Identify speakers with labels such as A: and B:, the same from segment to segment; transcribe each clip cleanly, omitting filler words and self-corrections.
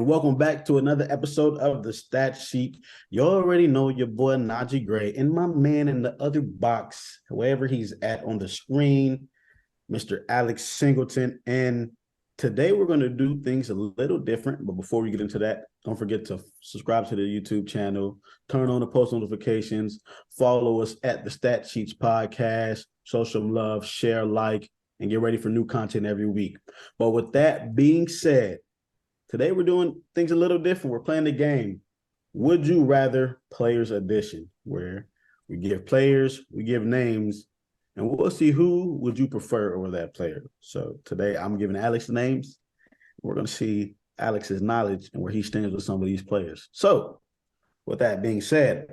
A: and welcome back to another episode of the Stat Sheet. You already know your boy Naji Gray and my man in the other box, wherever he's at on the screen, Mr. Alex Singleton. And today we're going to do things a little different. But before we get into that, don't forget to subscribe to the YouTube channel, turn on the post notifications, follow us at the Stat Sheets Podcast, show some love, share, like, and get ready for new content every week. But with that being said, today we're doing things a little different. We're playing the game Would You Rather Players Edition, where we give players, we give names, and we'll see who would you prefer over that player. So today I'm giving Alex the names. We're going to see Alex's knowledge and where he stands with some of these players. So with that being said,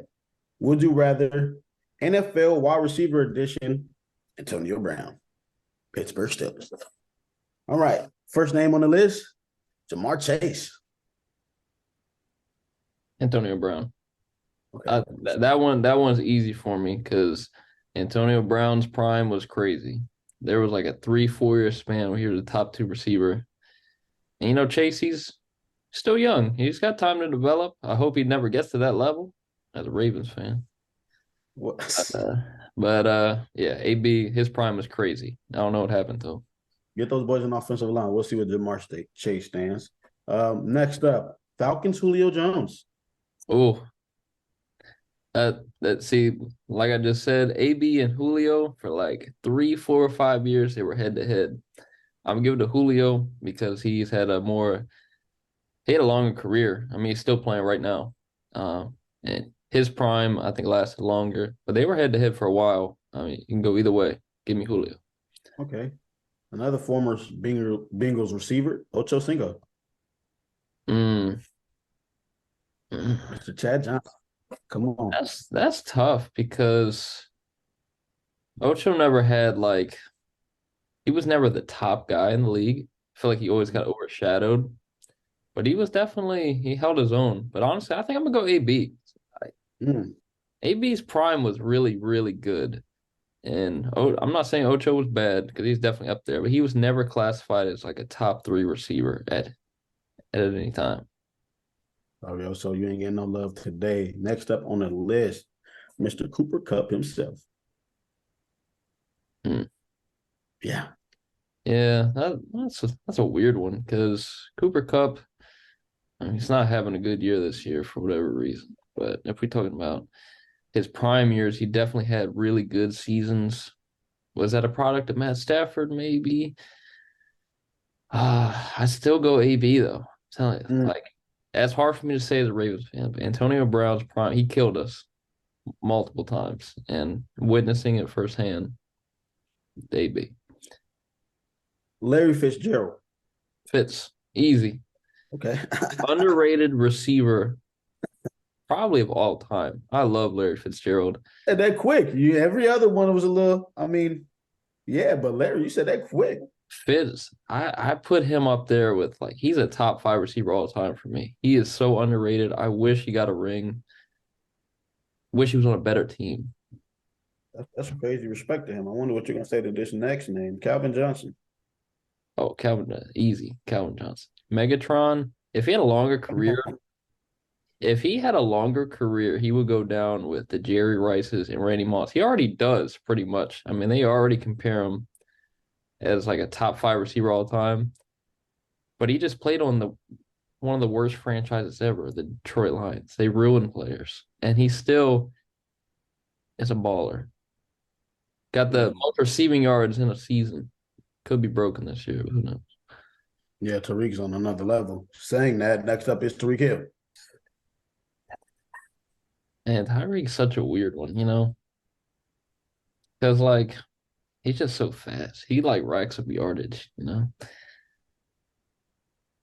A: would you rather NFL wide receiver edition, Antonio Brown, Pittsburgh Steelers. All right, first name on the list, Jamar Chase.
B: Antonio Brown.
A: Okay.
B: That one's easy for me because Antonio Brown's prime was crazy. There was like a 3-4 year span where he was the top 2 receiver. And Chase, he's still young. He's got time to develop. I hope he never gets to that level as a Ravens fan. Yeah, AB, his prime was crazy. I don't know what happened to him.
A: Get those boys on the offensive line. We'll see what Jamar Chase stands. Next up, Falcons Julio Jones.
B: Oh, see, like I just said, AB and Julio for like 3, 4, or 5 years, they were head to head. I'm giving it to Julio because he had a longer career. I mean, he's still playing right now. And his prime, I think, lasted longer, but they were head to head for a while. I mean, you can go either way. Give me Julio.
A: Okay. Another former Bengals receiver, Ocho Cinco. Mr. Chad Johnson. Come on.
B: That's tough because Ocho never had he was never the top guy in the league. I feel like he always got overshadowed. But he held his own. But honestly, I think I'm gonna go AB. AB's prime was really, really good. And I'm not saying Ocho was bad because he's definitely up there, but he was never classified as like a top 3 receiver at any time.
A: Oh, so you ain't getting no love today. Next up on the list, Mr. Cooper Kupp himself. Yeah.
B: Yeah, that's a weird one because Cooper Kupp, I mean, he's not having a good year this year for whatever reason. But if we're talking about his prime years, he definitely had really good seasons. Was that a product of Matt Stafford? Maybe. I still go AB though. I'm telling you, that's hard for me to say as a Ravens fan. But Antonio Brown's prime, he killed us multiple times, and witnessing it firsthand, AB.
A: Larry Fitzgerald.
B: Fitz, easy.
A: Okay.
B: Underrated receiver, probably of all time. I love Larry Fitzgerald.
A: And that quick. Every other one was a little, but Larry, you said that quick.
B: Fitz, I put him up there with he's a top 5 receiver all the time for me. He is so underrated. I wish he got a ring. Wish he was on a better team.
A: That's crazy respect to him. I wonder what you're gonna say to this next name, Calvin Johnson.
B: Oh, Calvin Johnson. Megatron, if he had a longer career, he would go down with the Jerry Rices and Randy Moss. He already does pretty much. I mean, they already compare him as like a top 5 receiver all the time. But he just played on one of the worst franchises ever, the Detroit Lions. They ruined players. And he still is a baller. Got the most receiving yards in a season. Could be broken this year. Who knows?
A: Yeah, Tariq's on another level. Saying that, next up is Tariq Hill.
B: And Tyreek's such a weird one, Because, he's just so fast. He, racks up yardage,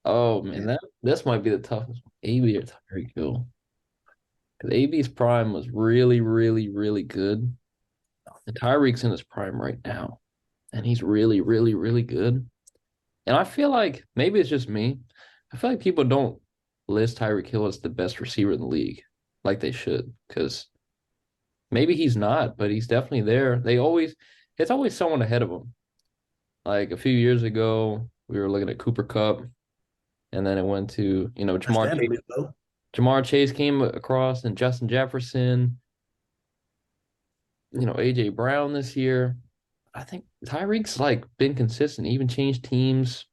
B: Oh, man, this might be the toughest one. AB or Tyreek Hill. Because AB's prime was really, really, really good. And Tyreek's in his prime right now. And he's really, really, really good. And I feel like maybe it's just me. I feel like people don't list Tyreek Hill as the best receiver in the league like they should. Because maybe he's not, but he's definitely there. It's always someone ahead of him. Like a few years ago, we were looking at Cooper Kupp. and then it went to Jamar Chase.
A: Understandably so.
B: Jamar Chase came across, and Justin Jefferson. AJ Brown this year. I think Tyreek's like been consistent, even changed teams.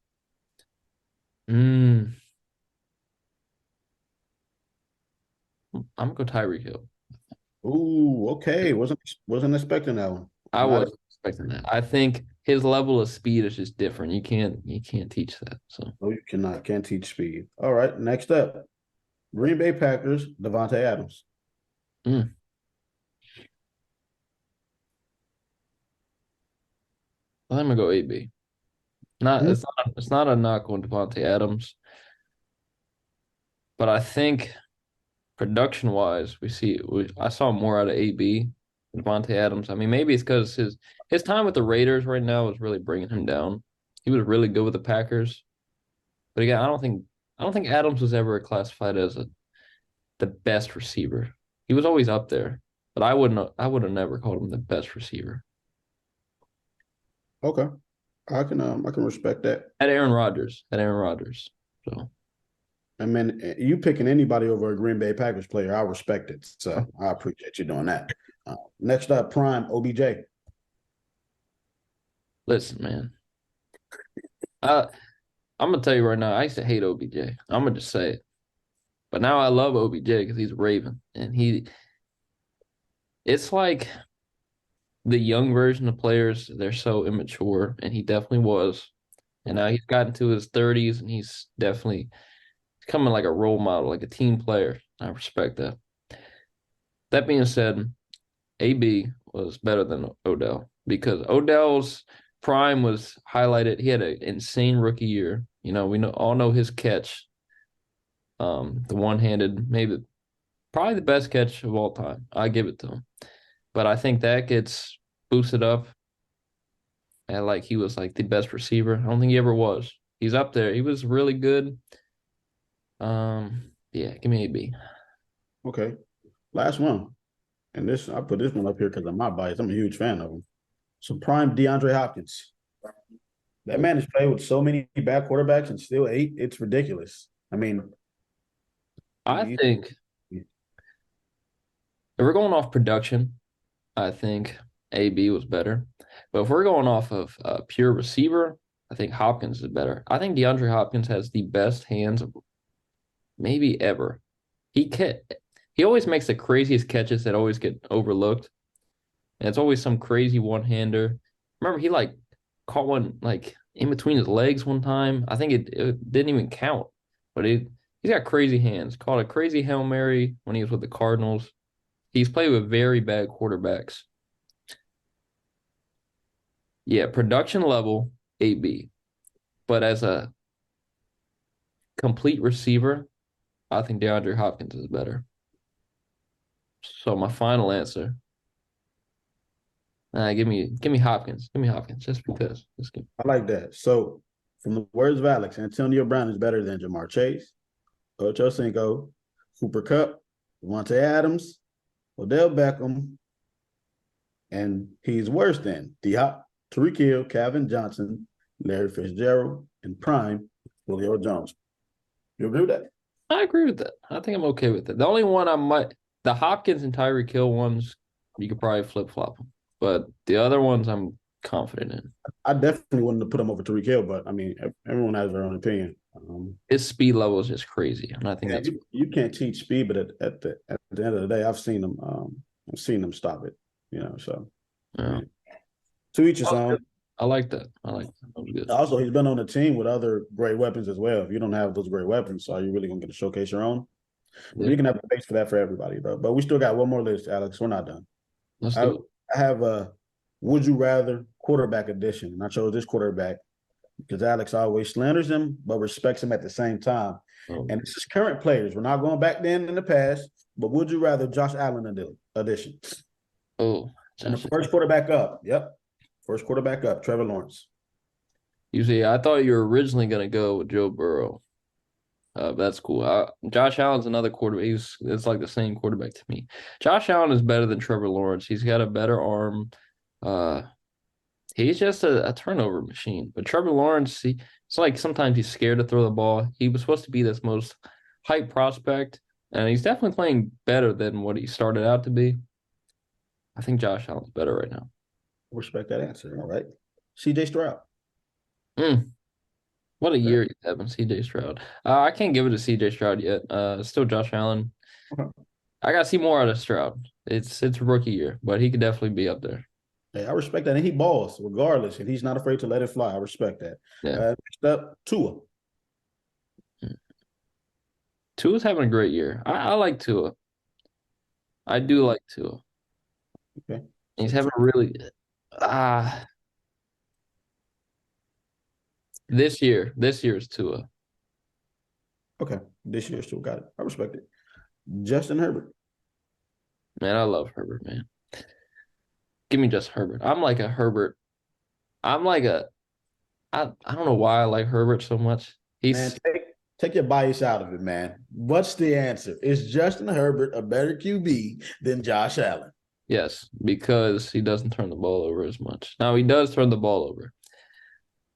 B: Mm, I'm gonna go Tyreek Hill.
A: Ooh, okay. Wasn't expecting that one.
B: I
A: Not
B: was expecting that. I think his level of speed is just different. You can't teach that. So
A: no, you cannot. Can't teach speed. All right. Next up, Green Bay Packers, Devontae Adams.
B: mm, I'm gonna go AB. Not
A: Hmm?
B: it's not a knock on Devontae Adams, but I think production wise, I saw more out of AB than Devontae Adams. I mean, maybe it's because his time with the Raiders right now is really bringing him down. He was really good with the Packers, but again, I don't think Adams was ever classified as the best receiver. He was always up there, but I would have never called him the best receiver.
A: Okay. I can respect that.
B: At Aaron Rodgers. So
A: I mean, you picking anybody over a Green Bay Packers player, I respect it. So I appreciate you doing that. Next up, Prime OBJ.
B: listen, man, I I'm gonna tell you right now, I used to hate OBJ. I'm gonna just say it, but now I love OBJ because he's a Raven, and it's like the young version of players. They're so immature, and he definitely was. And now he's gotten to his 30s, and he's definitely becoming like a role model, like a team player. I respect that. That being said, AB was better than Odell because Odell's prime was highlighted. He had an insane rookie year. We all know his catch, the one-handed, maybe probably the best catch of all time. I give it to him. But I think that gets boosted up and like he was like the best receiver. I don't think he ever was. He's up there. He was really good. Yeah, give me a B.
A: Okay. Last one. And I put this one up here because of my bias. I'm a huge fan of him. So Prime DeAndre Hopkins. That man has played with so many bad quarterbacks and still ate. It's ridiculous. I mean,
B: I think if we're going off production, I think AB was better. But if we're going off of pure receiver, I think Hopkins is better. I think DeAndre Hopkins has the best hands of maybe ever. He can he always makes the craziest catches that always get overlooked. And it's always some crazy one-hander. Remember, he like caught one like in between his legs one time. I think it didn't even count, but he's got crazy hands. Caught a crazy Hail Mary when he was with the Cardinals. He's played with very bad quarterbacks. Yeah, production level AB, but as a complete receiver, I think DeAndre Hopkins is better. So my final answer, give me Hopkins, give me Hopkins, just because.
A: I like that. So, from the words of Alex, Antonio Brown is better than Jamar Chase, Ocho Cinco, Cooper Kupp, Devontae Adams, Odell Beckham, and he's worse than D-Hop, Tariq Hill, Calvin Johnson, Larry Fitzgerald, and Prime Julio Jones. You agree with that?
B: I agree with that. I think I'm okay with it. The only one the Hopkins and Tyreek Hill ones, you could probably flip flop them, but the other ones I'm confident in.
A: I definitely wouldn't have put him over Tariq Hill, but I mean, everyone has their own opinion.
B: His speed level is just crazy, and I think
A: Yeah,
B: that's
A: you can't teach speed, but at the end of the day, I've seen them stop it. So I
B: yeah.
A: mean, to each his own.
B: I like that. I like that. That was good.
A: Also, he's been on a team with other great weapons as well. If you don't have those great weapons, so are you really gonna get to showcase your own?
B: Yeah.
A: You can have a base for that for everybody, though. But we still got one more list, Alex. We're not done.
B: Let's
A: I,
B: do it.
A: I have a would you rather quarterback edition, and I chose this quarterback because Alex always slanders him but respects him at the same time.
B: Oh,
A: And this is current players. We're not going back then in the past, but would you rather Josh Allen edition?
B: oh,
A: And the first quarterback up. Yep. First quarterback up, Trevor Lawrence.
B: you see, I thought you were originally gonna go with Joe Burrow. That's cool. Josh Allen's another quarterback. It's like the same quarterback to me. Josh Allen is better than Trevor Lawrence. He's got a better arm. Uh, He's just a turnover machine. But Trevor Lawrence, it's like sometimes he's scared to throw the ball. He was supposed to be this most hype prospect, and he's definitely playing better than what he started out to be. I think Josh Allen's better right now.
A: Respect that answer. All right. CJ Stroud.
B: Mm, what a
A: Okay.
B: year he's having, CJ Stroud. I can't give it to CJ Stroud yet. It's still Josh Allen.
A: Okay.
B: I got to see more out of Stroud. It's rookie year, but he could definitely be up there.
A: Hey, I respect that. And he balls regardless, and he's not afraid to let it fly. I respect that.
B: Yeah.
A: Next up, Tua.
B: Tua's having a great year. I like Tua. I do like Tua.
A: Okay.
B: He's
A: So
B: having a really ah this year is Tua.
A: okay. This year's Tua. Got it. I respect it. Justin Herbert.
B: Man, I love Herbert, man. Give me just Herbert. I'm like a Herbert. I'm like a I don't know why I like Herbert so much.
A: Man,
B: He's
A: take your bias out of it, man. What's the answer? Is Justin Herbert a better QB than Josh Allen?
B: yes, because he doesn't turn the ball over as much. Now he does turn the ball over,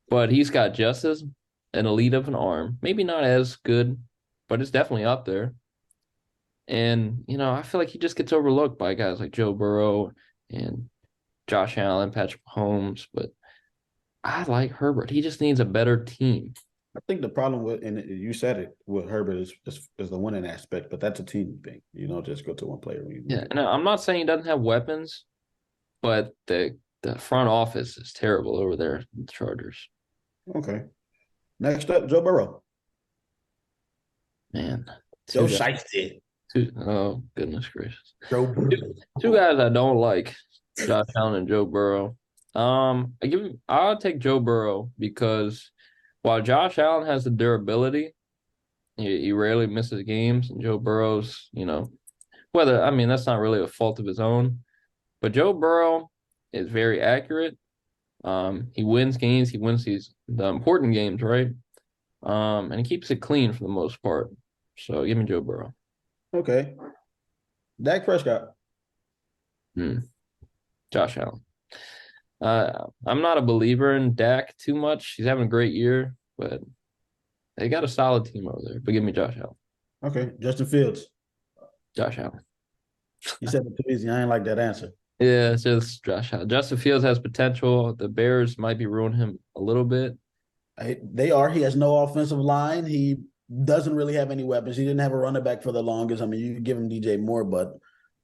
B: but he's got just as an elite of an arm. Maybe not as good, but it's definitely up there. And, I feel like he just gets overlooked by guys like Joe Burrow and Josh Allen, Patrick Mahomes. But I like Herbert. He just needs a better team.
A: I think the problem with, and you said it, with Herbert is the winning aspect, but that's a team thing. You don't just go to one player when you
B: Yeah.
A: win.
B: And I'm not saying he doesn't have weapons, but the front office is terrible over there at the Chargers.
A: Okay. Next up, Joe Burrow.
B: Man,
A: Joe
B: two guys.
A: Shiesty.
B: Oh, goodness gracious.
A: Joe
B: Two,
A: Burrow.
B: two guys I don't like, Josh Allen and Joe Burrow. I'll take Joe Burrow because while Josh Allen has the durability, he rarely misses games, and Joe Burrow's, whether I mean that's not really a fault of his own, but Joe Burrow is very accurate. He wins games, he wins the important games, right? And he keeps it clean for the most part. So give me Joe Burrow.
A: Okay. Dak Prescott.
B: Hmm. Josh Allen. I'm not a believer in Dak too much. He's having a great year, but they got a solid team over there. But give me Josh Allen.
A: Okay. Justin Fields.
B: Josh Allen.
A: You said it too easy. I ain't like that answer.
B: Yeah, it's just Josh Allen. Justin Fields has potential. The Bears might be ruining him a little bit.
A: They are. He has no offensive line. He doesn't really have any weapons. He didn't have a running back for the longest. I mean, you give him DJ Moore, but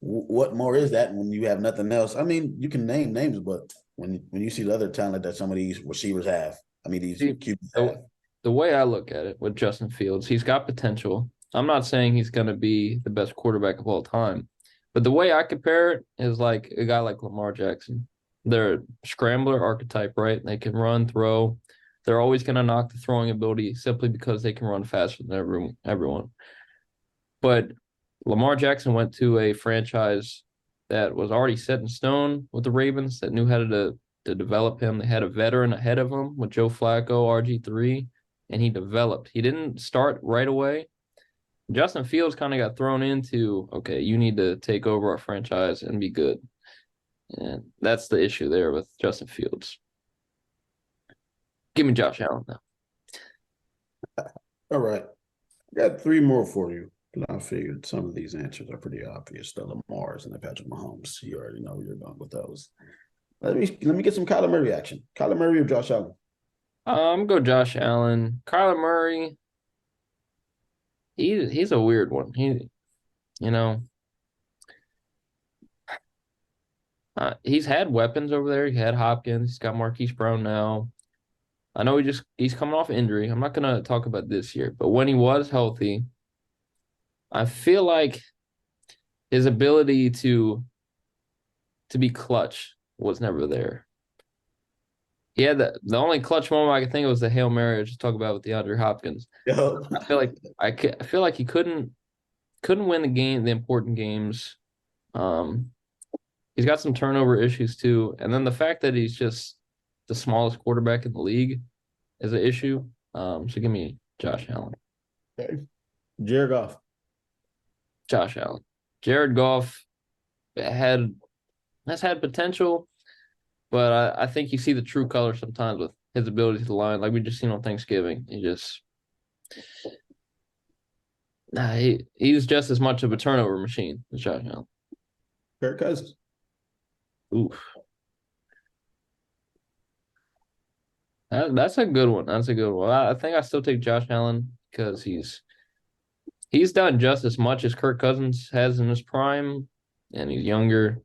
A: what more is that when you have nothing else? I mean, you can name names, but when you see the other talent that some of these receivers have, I mean, these
B: See,
A: QBs have.
B: the way I look at it with Justin Fields, he's got potential. I'm not saying he's going to be the best quarterback of all time, but the way I compare it is like a guy like Lamar Jackson. They're a scrambler archetype, right? They can run, throw. They're always going to knock the throwing ability simply because they can run faster than everyone. But Lamar Jackson went to a franchise that was already set in stone with the Ravens that knew how to develop him. They had a veteran ahead of him with Joe Flacco, RG3, and he developed. He didn't start right away. Justin Fields kind of got thrown into, okay, you need to take over our franchise and be good. And that's the issue there with Justin Fields. Give me Josh Allen, though.
A: All right. I got three more for you. I figured some of these answers are pretty obvious. The Lamar's and the Patrick Mahomes. You already know where you're going with those. Let me get some Kyler Murray action. Kyler Murray or Josh Allen?
B: Go Josh Allen. Kyler Murray, he's a weird one. You know, he's had weapons over there. He had Hopkins. He's got Marquise Brown now. I know he's coming off injury. I'm not gonna talk about this year, but when he was healthy, I feel like his ability to be clutch was never there. He had the only clutch moment I could think of was the Hail Mary I just talked about with DeAndre Hopkins.
A: Yep.
B: I feel like he couldn't win the important games. Um, he's got some turnover issues too, and then the fact that he's just the smallest quarterback in the league is an issue. So give me Josh Allen.
A: Okay. Jared Goff.
B: Josh Allen. Jared Goff had has had potential. But I think you see the true color sometimes with his ability to line, like we just seen on Thanksgiving. He's just as much of a turnover machine as Josh Allen.
A: Kirk Cousins.
B: Oof. That's a good one. That's a good one. I think I still take Josh Allen because he's done just as much as Kirk Cousins has in his prime, and he's younger.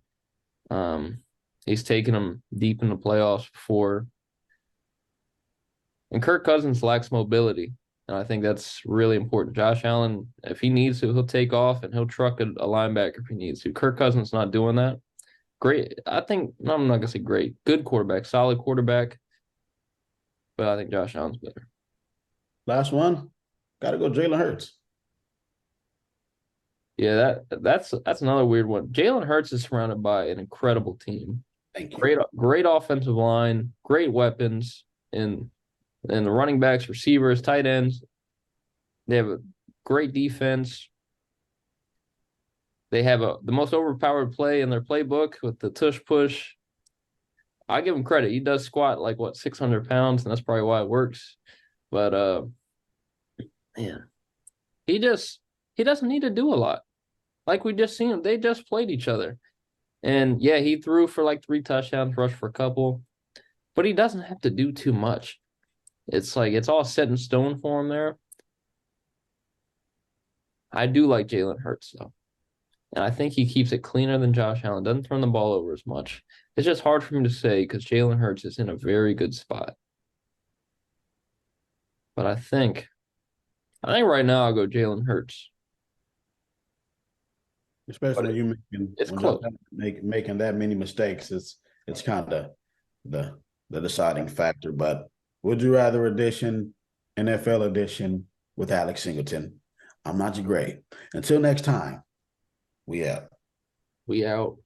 B: Um, he's taken them deep in the playoffs before. And Kirk Cousins lacks mobility. And I think that's really important. Josh Allen, if he needs to, he'll take off and he'll truck a linebacker if he needs to. Kirk Cousins not doing that. Great. I think, no, I'm not going to say great. Good quarterback, solid quarterback. But I think Josh Allen's better.
A: Last one. Got to go Jalen Hurts.
B: Yeah, that's another weird one. Jalen Hurts is surrounded by an incredible team.
A: Thank you.
B: Great offensive line, great weapons in the running backs, receivers, tight ends. They have a great defense. They have the most overpowered play in their playbook with the tush push. I give him credit. He does squat like 600 pounds, and that's probably why it works. But man, he doesn't need to do a lot. Like we just seen him. They just played each other. And yeah, he threw for like 3 touchdowns, rushed for a couple, but he doesn't have to do too much. It's like it's all set in stone for him there. I do like Jalen Hurts though. And I think he keeps it cleaner than Josh Allen. Doesn't turn the ball over as much. It's just hard for me to say because Jalen Hurts is in a very good spot. But I think right now I'll go Jalen Hurts.
A: Especially when you
B: it's close.
A: Making that many mistakes, it's kind of the deciding factor. But would you rather edition, NFL edition with Alex Singleton? I'm Naji Gray. Until next time, we out.
B: We out.